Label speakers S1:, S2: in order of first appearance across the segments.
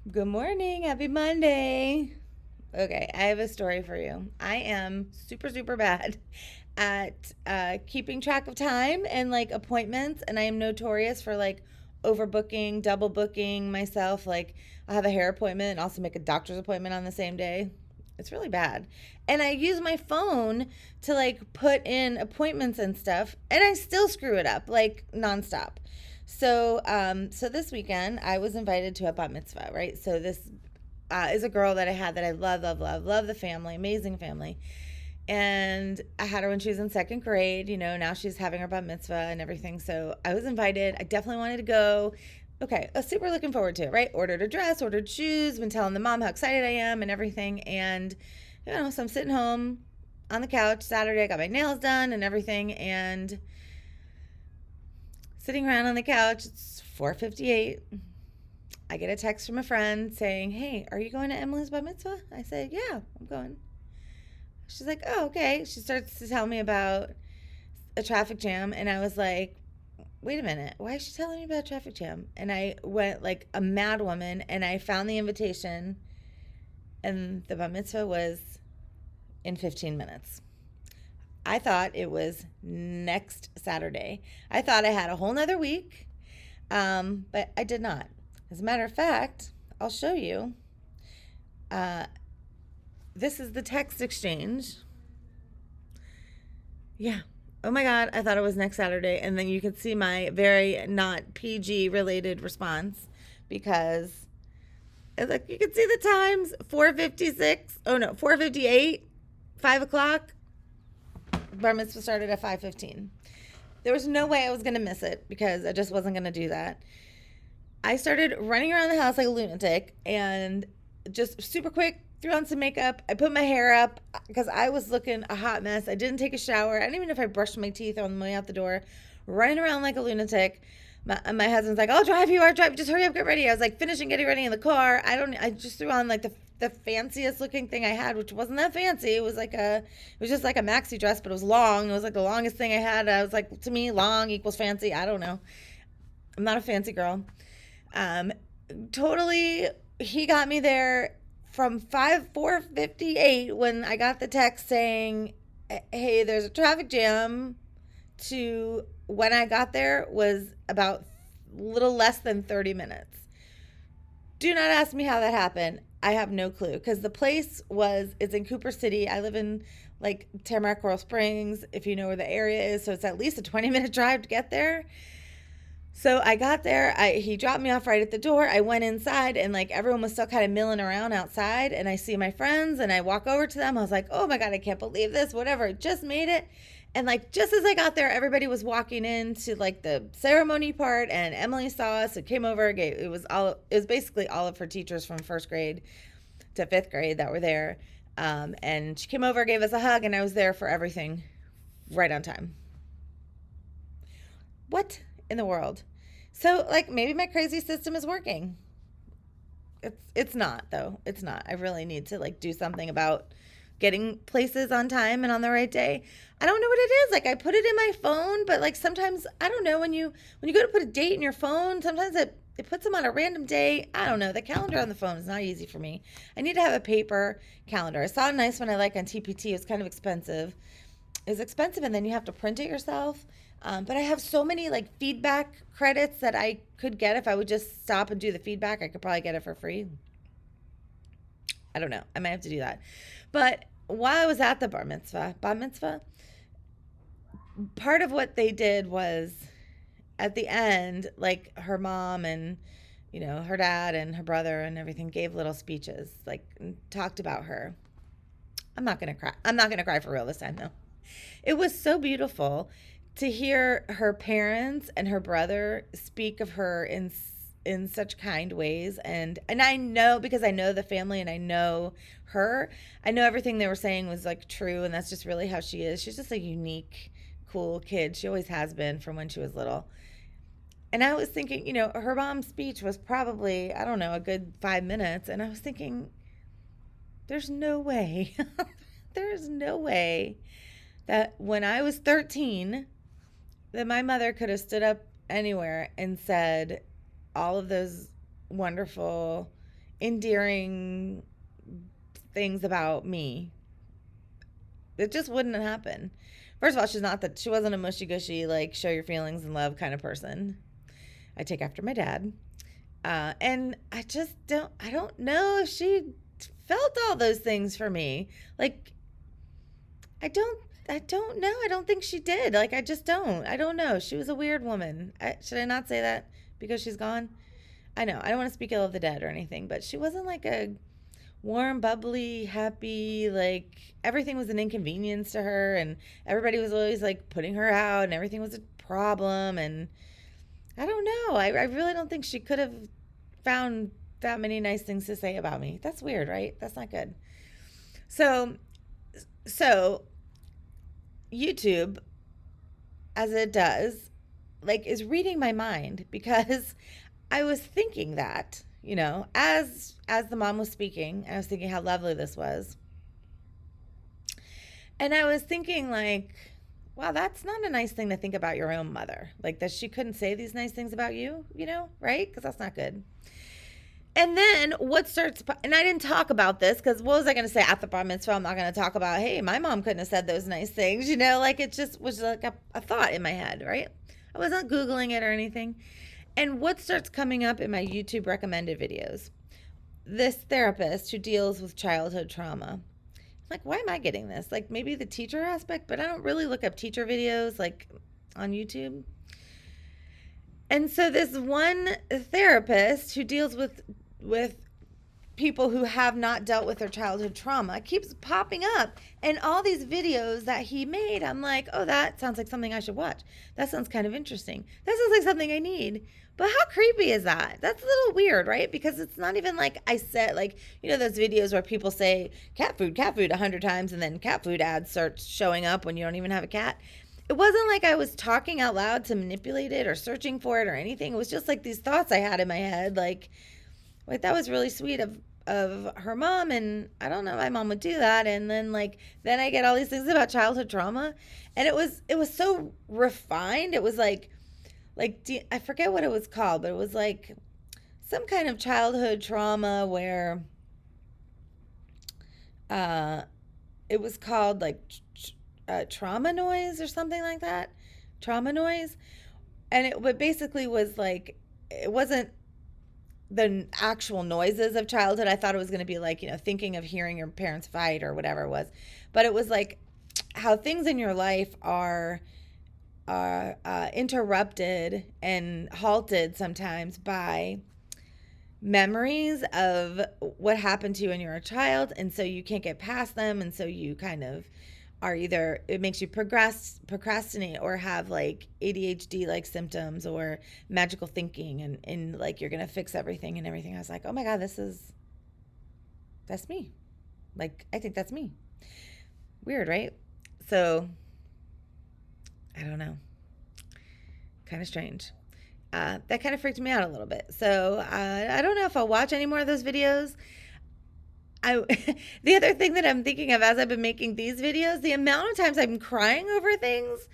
S1: Good morning. Happy Monday. Okay, I have a story for you. I am super, super bad at keeping track of time and like appointments, and I am notorious for like overbooking, double booking myself. Like, I'll have a hair appointment and also make a doctor's appointment on the same day. It's really bad. And I use my phone to like put in appointments and stuff, and I still screw it up like nonstop. So this weekend I was invited to a bat mitzvah, right? So this is a girl that I had that I love, love, love, love the family, amazing family. And I had her when she was in second grade. Now she's having her bat mitzvah and everything. So I was invited. I definitely wanted to go. Okay, I was super looking forward to it, right? Ordered a dress, ordered shoes, been telling the mom how excited I am and everything. And, so I'm sitting home on the couch Saturday. I got my nails done and everything. And sitting around on the couch, it's 4:58. I get a text from a friend saying, "Hey, are you going to Emily's bar mitzvah?" I say, "Yeah, I'm going." She's like, "Oh, okay." She starts to tell me about a traffic jam, and I was like, "Wait a minute, why is she telling me about a traffic jam?" And I went like a mad woman, and I found the invitation, and the bar mitzvah was in 15 minutes. I thought it was next Saturday. I thought I had a whole nother week, but I did not. As a matter of fact, I'll show you. Uh, this is the text exchange. Yeah. Oh my God, I thought it was next Saturday. And then you could see my very not PG related response because like you can see the times 4:56. Oh no, 4:58, 5 o'clock. Bar mitzvah started at 5:15. There was no way I was going to miss it because I just wasn't going to do that. I started running around the house like a lunatic and just super quick threw on some makeup. I put my hair up because I was looking a hot mess. I didn't take a shower. I didn't even know if I brushed my teeth on the way out the door. Running around like a lunatic. My husband's like, "I'll drive you. I'll drive. Just hurry up, get ready." I was like finishing getting ready in the car. I just threw on like the fanciest looking thing I had, which wasn't that fancy. It was just like a maxi dress, but it was long. It was like the longest thing I had. I was like, to me, long equals fancy. I don't know. I'm not a fancy girl. Um, totally, he got me there from 4:58 when I got the text saying, "Hey, there's a traffic jam," to when I got there was about little less than 30 minutes. Do not ask me how that happened. I have no clue because the place was it's in Cooper City. I live in like Tamarack Coral Springs, if you know where the area is, so it's at least a 20-minute drive to get there. So I got there. He dropped me off right at the door. I went inside and like everyone was still kind of milling around outside. And I see my friends and I walk over to them. I was like, "Oh my God, I can't believe this. Whatever. I just made it." And like just as I got there, everybody was walking into like the ceremony part, and Emily saw us. It came over. It was basically all of her teachers from first grade to fifth grade that were there. And she came over, gave us a hug, and I was there for everything right on time. What in the world? So like maybe my crazy system is working. It's not though. It's not. I really need to like do something about getting places on time and on the right day. I don't know what it is. Like I put it in my phone, but like sometimes I don't know when you go to put a date in your phone, sometimes it puts them on a random day. I don't know. The calendar on the phone is not easy for me. I need to have a paper calendar. I saw a nice one I like on TPT. It's kind of expensive. Is expensive, and then you have to print it yourself. But I have so many like feedback credits that I could get if I would just stop and do the feedback. I could probably get it for free. I don't know. I might have to do that. But while I was at the bar mitzvah, part of what they did was at the end, like her mom and her dad and her brother and everything gave little speeches, like talked about her. I'm not gonna cry. I'm not gonna cry for real this time though. It was so beautiful to hear her parents and her brother speak of her in such kind ways, and I know because I know the family and I know her. I know everything they were saying was like true, and that's just really how she is. She's just a unique, cool kid. She always has been from when she was little. And I was thinking, her mom's speech was probably, I don't know, a good 5 minutes, and I was thinking, there's no way. There's no way that when I was 13 that my mother could have stood up anywhere and said all of those wonderful, endearing things about me. It just wouldn't happen. First of all, she wasn't a mushy gushy, like, show your feelings and love kind of person. I take after my dad. And I don't know if she felt all those things for me. Like, I don't know. I don't think she did. Like, I just don't. I don't know. She was a weird woman. Should I not say that because she's gone? I know. I don't want to speak ill of the dead or anything, but she wasn't like a warm, bubbly, happy, like everything was an inconvenience to her, and everybody was always like putting her out, and everything was a problem. And I don't know. I really don't think she could have found that many nice things to say about me. That's weird, right? That's not good. So YouTube, as it does, like, is reading my mind because I was thinking that, as the mom was speaking, I was thinking how lovely this was. And I was thinking, like, wow, that's not a nice thing to think about your own mother. Like, that she couldn't say these nice things about you, right? Because that's not good. And then and I didn't talk about this because what was I going to say at the bar mitzvah? I'm not going to talk about, hey, my mom couldn't have said those nice things, like it just was like a thought in my head, right? I wasn't Googling it or anything. And what starts coming up in my YouTube recommended videos? This therapist who deals with childhood trauma. I'm like, why am I getting this? Like, maybe the teacher aspect, but I don't really look up teacher videos like on YouTube. And so this one therapist who deals with people who have not dealt with their childhood trauma keeps popping up, and all these videos that he made, I'm like, oh, that sounds like something I should watch. That sounds kind of interesting. That sounds like something I need. But how creepy is that? That's a little weird, right? Because it's not even like I said, like, those videos where people say cat food 100 times and then cat food ads start showing up when you don't even have a cat. It wasn't like I was talking out loud to manipulate it or searching for it or anything. It was just like these thoughts I had in my head, like that was really sweet of her mom, and I don't know, my mom would do that. And then I get all these things about childhood trauma, and it was so refined. It was like I forget what it was called, but it was like some kind of childhood trauma where it was called like trauma noise or something like that. Trauma noise. And it basically was like, it wasn't the actual noises of childhood. I thought it was going to be like, thinking of hearing your parents fight or whatever it was. But it was like how things in your life are interrupted and halted sometimes by memories of what happened to you when you were a child. And so you can't get past them. And so you kind of are either, it makes you procrastinate or have like ADHD like symptoms or magical thinking, and like you're going to fix everything and everything. I was like, oh my God, that's me. Like, I think that's me. Weird, right? So I don't know. Kind of strange. That kind of freaked me out a little bit. So I don't know if I'll watch any more of those videos. The other thing that I'm thinking of as I've been making these videos, the amount of times I'm crying over things.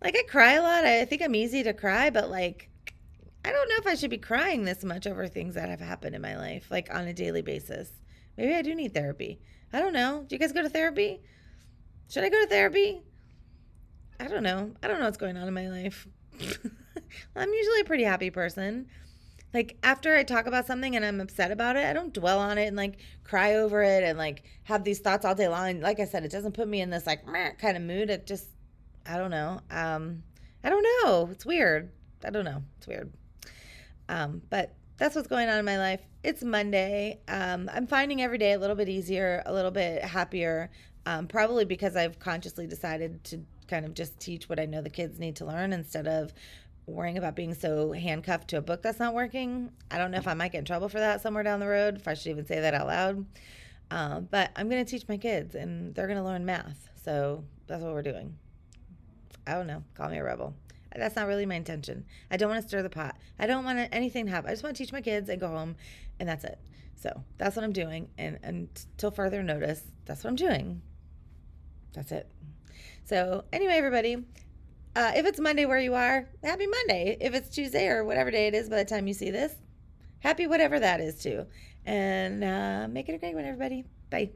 S1: Like, I cry a lot. I think I'm easy to cry, but like, I don't know if I should be crying this much over things that have happened in my life, like on a daily basis. Maybe I do need therapy. I don't know. Do you guys go to therapy? Should I go to therapy? I don't know. I don't know what's going on in my life. I'm usually a pretty happy person. Like, after I talk about something and I'm upset about it, I don't dwell on it and like cry over it and like have these thoughts all day long. And like I said, it doesn't put me in this like kind of mood. It just, I don't know. I don't know. It's weird. I don't know. It's weird. But that's what's going on in my life. It's Monday. I'm finding every day a little bit easier, a little bit happier. Probably because I've consciously decided to kind of just teach what I know the kids need to learn instead of worrying about being so handcuffed to a book that's not working. I don't know if I might get in trouble for that somewhere down the road, if I should even say that out loud. But I'm going to teach my kids, and they're going to learn math. So that's what we're doing. I don't know. Call me a rebel. That's not really my intention. I don't want to stir the pot. I don't want anything to happen. I just want to teach my kids and go home, and that's it. So that's what I'm doing. And until further notice, that's what I'm doing. That's it. So anyway, everybody, if it's Monday where you are, happy Monday. If it's Tuesday or whatever day it is by the time you see this, happy whatever that is too. And make it a great one, everybody. Bye.